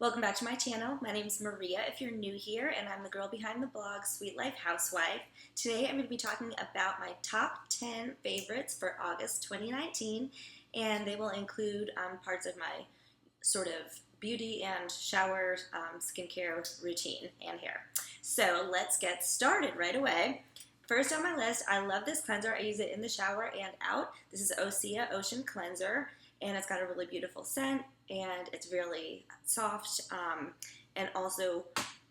Welcome back to my channel. My name is Maria if you're new here, and I'm the girl behind the blog, Sweet Life Housewife. Today I'm going to be talking about my top 10 favorites for August 2019, and they will include parts of my sort of beauty and shower skincare routine and hair. So let's get started right away. First on my list, I love this cleanser. I use it in the shower and out. This is Osea Ocean Cleanser, and it's got a really beautiful scent, and it's really soft and also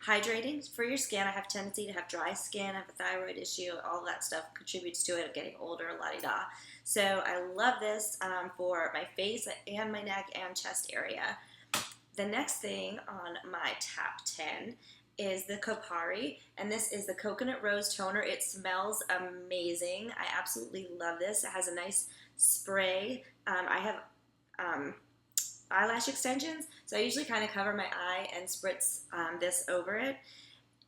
hydrating for your skin. I have a tendency to have dry skin, I have a thyroid issue, all that stuff contributes to it, getting older, la-di-da. So I love this for my face and my neck and chest area. The next thing on my top 10 is the Kopari, and this is the Coconut Rose Toner. It smells amazing. I absolutely love this. It has a nice spray. I have eyelash extensions, so I usually kind of cover my eye and spritz this over it,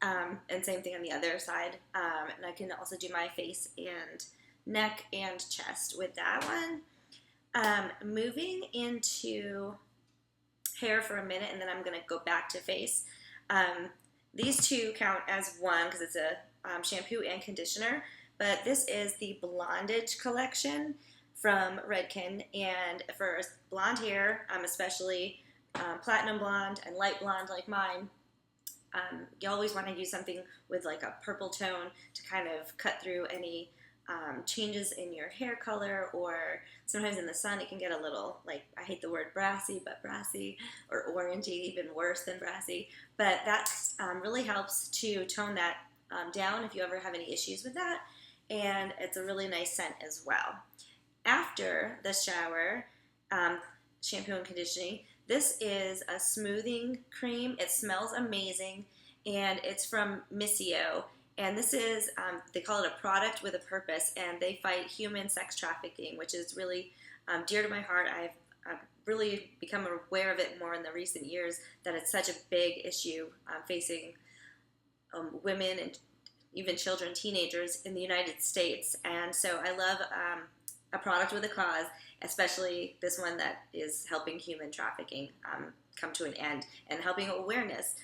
and same thing on the other side, and I can also do my face and neck and chest with that one. Moving into hair for a minute, and then I'm going to go back to face. These two count as one because it's a shampoo and conditioner, but this is the Blondage collection from Redken, and for blonde hair, especially platinum blonde and light blonde like mine, you always want to use something with like a purple tone to kind of cut through any changes in your hair color, or sometimes in the sun it can get a little, like, I hate the word brassy, but brassy, or orangey, even worse than brassy, but that really helps to tone that down if you ever have any issues with that, and it's a really nice scent as well. After the shower, shampoo and conditioning, this is a smoothing cream. It smells amazing, and it's from Missio. And this is, they call it a product with a purpose, and they fight human sex trafficking, which is really dear to my heart. I've really become aware of it more in the recent years, that it's such a big issue facing women and even children, teenagers in the United States. And so I love a product with a cause, especially this one that is helping human trafficking come to an end, and helping awareness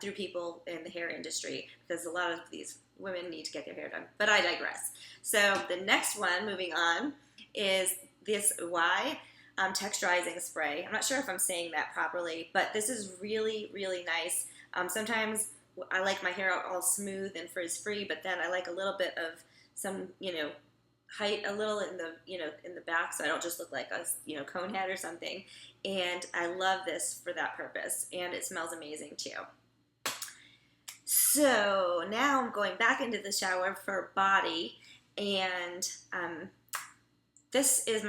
through people in the hair industry, because a lot of these women need to get their hair done. But I digress. So the next one, moving on, is this Y texturizing spray. I'm not sure if I'm saying that properly, but this is really, really nice. Sometimes I like my hair all smooth and frizz-free, but then I like a little bit of some, height a little in the in the back, so I don't just look like a cone head or something. And I love this for that purpose, and it smells amazing too. So now I'm going back into the shower for body, and this is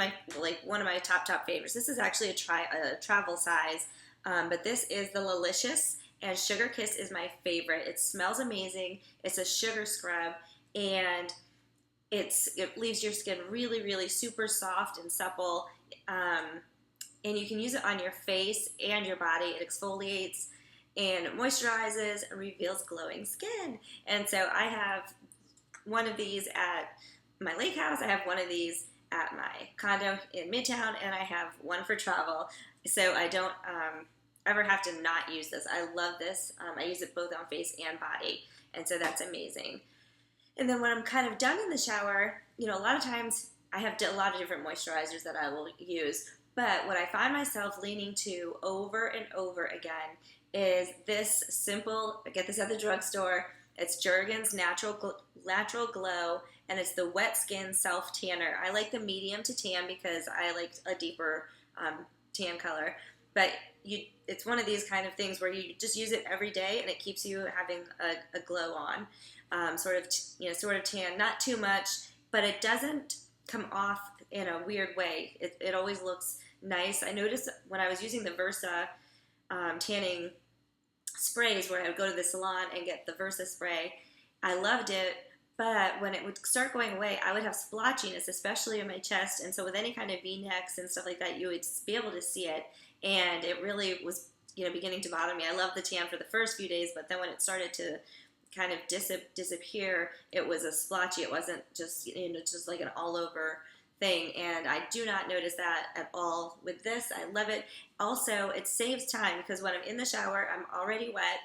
one of my top favorites. This is actually a travel size, but this is the Lilicious, and Sugar Kiss is my favorite. It smells amazing. It's a sugar scrub, and it leaves your skin really, really super soft and supple, and you can use it on your face and your body. It exfoliates and moisturizes and reveals glowing skin. And so I have one of these at my lake house, I have one of these at my condo in Midtown, and I have one for travel, so I don't ever have to not use this. I love this. I use it both on face and body, and so that's amazing. And then when I'm kind of done in the shower, a lot of times I have a lot of different moisturizers that I will use, but what I find myself leaning to over and over again is this simple, I get this at the drugstore, it's Jergens Natural Glow, and it's the Wet Skin Self Tanner. I like the medium to tan because I like a deeper tan color, but it's one of these kind of things where you just use it every day, and it keeps you having a glow on. Sort of tan, not too much, but it doesn't come off in a weird way. It always looks nice. I noticed when I was using the Versa tanning sprays, where I would go to the salon and get the Versa spray, I loved it, but when it would start going away, I would have splotchiness, especially in my chest, and so with any kind of V-necks and stuff like that, you would be able to see it, and it really was beginning to bother me. I loved the tan for the first few days, but then when it started to kind of disappear, it was a splotchy. It wasn't just just like an all over thing, and I do not notice that at all with this. I love it. Also, it saves time because when I'm in the shower, I'm already wet,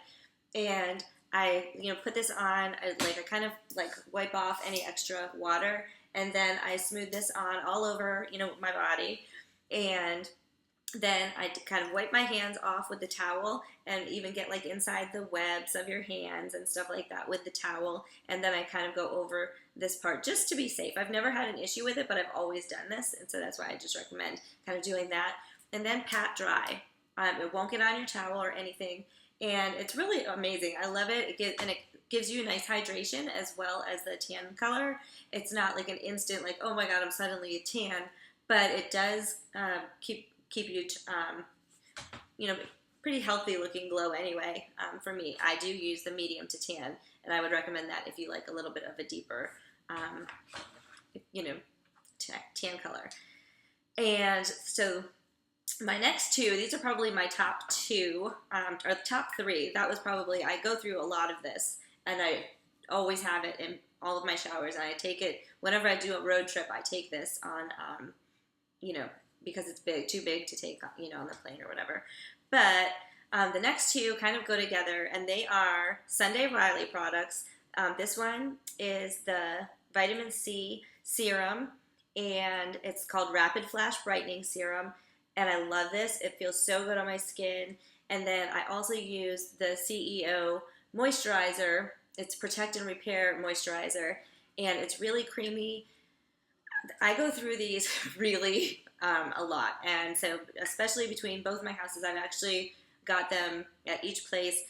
and I, put this on. I kind of like wipe off any extra water, and then I smooth this on all over, my body, and then I kind of wipe my hands off with the towel and even get like inside the webs of your hands and stuff like that with the towel. And then I kind of go over this part just to be safe. I've never had an issue with it, but I've always done this. And so that's why I just recommend kind of doing that. And then pat dry. It won't get on your towel or anything. And it's really amazing. I love it. It gives you a nice hydration as well as the tan color. It's not like an instant like, oh my God, I'm suddenly a tan. But it does keep you, pretty healthy looking glow anyway. For me, I do use the medium to tan, and I would recommend that if you like a little bit of a deeper, tan color. And so my next two, these are probably my top two, or top three. That was probably, I go through a lot of this, and I always have it in all of my showers, and I take it whenever I do a road trip. I take this on, because it's too big to take, on the plane or whatever. But the next two kind of go together, and they are Sunday Riley products. This one is the vitamin C serum, and it's called Rapid Flash Brightening Serum, and I love this. It feels so good on my skin. And then I also use the CEO moisturizer. It's Protect and Repair moisturizer, and it's really creamy. I go through these really a lot, and so especially between both my houses, I've actually got them at each place,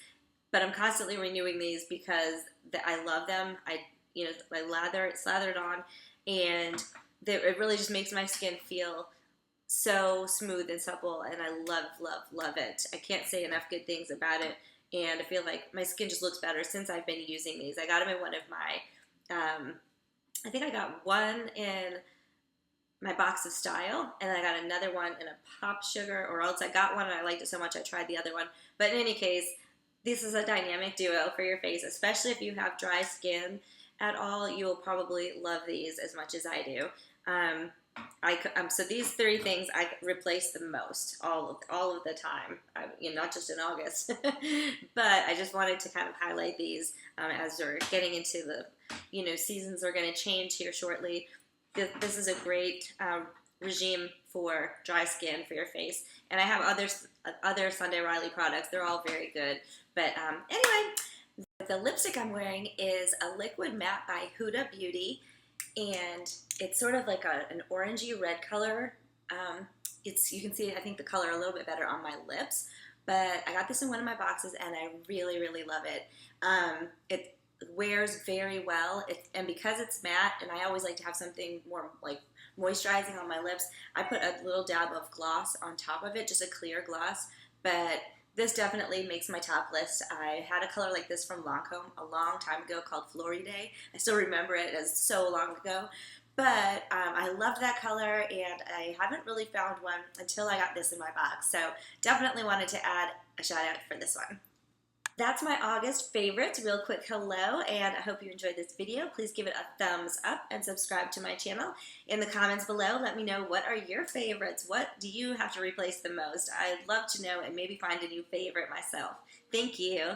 but I'm constantly renewing these because I love them. I slather it on, and it really just makes my skin feel so smooth and supple, and I love it. I can't say enough good things about it, and I feel like my skin just looks better since I've been using these. I got them in one of my, I think I got one in my box of Style, and I got another one in a Pop Sugar, or else I got one and I liked it so much I tried the other one. But in any case, this is a dynamic duo for your face, especially if you have dry skin at all. You will probably love these as much as I do. So these three things I replace the most all of the time, not just in August. But I just wanted to kind of highlight these as we're getting into the, seasons are going to change here shortly. This is a great regime for dry skin for your face. And I have other Sunday Riley products. They're all very good. But anyway, the lipstick I'm wearing is a liquid matte by Huda Beauty. And it's sort of like an orangey red color. You can see, I think, the color a little bit better on my lips. But I got this in one of my boxes, and I really, really love it. It wears very well, and because it's matte, and I always like to have something more like moisturizing on my lips, I put a little dab of gloss on top of it, just a clear gloss. But this definitely makes my top list. I had a color like this from Lancome a long time ago called Floride. I still remember it as so long ago. But I loved that color, and I haven't really found one until I got this in my box. So definitely wanted to add a shout out for this one. That's my August favorites. Real quick hello, and I hope you enjoyed this video. Please give it a thumbs up and subscribe to my channel. In the comments below, let me know, what are your favorites? What do you have to replace the most? I'd love to know and maybe find a new favorite myself. Thank you.